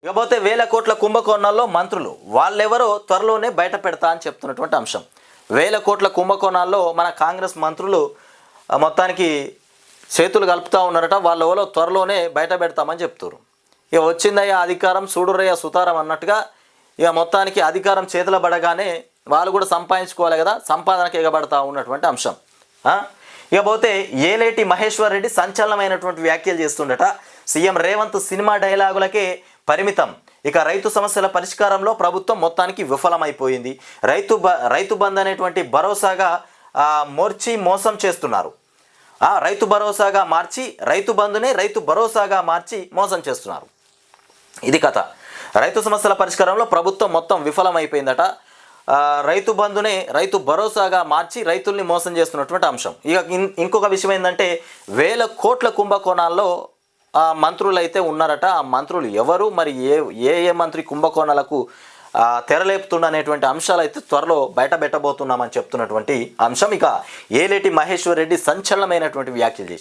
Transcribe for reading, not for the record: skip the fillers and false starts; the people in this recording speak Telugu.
ఇకపోతే వేల కోట్ల కుంభకోణాల్లో మంత్రులు వాళ్ళెవరో త్వరలోనే బయట పెడతా అని చెప్తున్నటువంటి అంశం. వేల కోట్ల కుంభకోణాల్లో మన కాంగ్రెస్ మంత్రులు మొత్తానికి చేతులు కలుపుతూ ఉన్నారట. వాళ్ళెవరో త్వరలోనే బయట పెడతామని చెప్తారు. ఇక వచ్చిందయ్యా అధికారం చూడురయ్య సుతారం అన్నట్టుగా ఇక మొత్తానికి అధికారం చేతుల పడగానే వాళ్ళు కూడా సంపాదించుకోవాలి కదా, సంపాదనకు ఎగబడతా ఉన్నటువంటి అంశం. ఇకపోతే ఏలేటి మహేశ్వర్ రెడ్డి సంచలనమైనటువంటి వ్యాఖ్యలు చేస్తుండట. సీఎం రేవంత్ సినిమా డైలాగులకే పరిమితం, ఇక రైతు సమస్యల పరిష్కారంలో ప్రభుత్వం మొత్తానికి విఫలమైపోయింది, రైతు బంద్ అనేటువంటి భరోసాగా మోర్చి మోసం చేస్తున్నారు, రైతు భరోసాగా మార్చి రైతు బంధునే రైతు భరోసాగా మార్చి మోసం చేస్తున్నారు. ఇది కథ. రైతు సమస్యల పరిష్కారంలో ప్రభుత్వం మొత్తం విఫలమైపోయిందట. రైతు బంధునే రైతు భరోసాగా మార్చి రైతుల్ని మోసం చేస్తున్నటువంటి అంశం. ఇక ఇంకొక విషయం ఏంటంటే వేల కోట్ల కుంభకోణాల్లో మంత్రులు అయితే ఉన్నారట. ఆ మంత్రులు ఎవరు, మరి ఏ మంత్రి కుంభకోణాలకు తెరలేపుతుండనేటువంటి అంశాలు అయితే త్వరలో బయట పెట్టబోతున్నామని చెప్తున్నటువంటి అంశం. ఇక ఏలేటి మహేశ్వర్ రెడ్డి సంచలనమైనటువంటి వ్యాఖ్యలు చేశారు.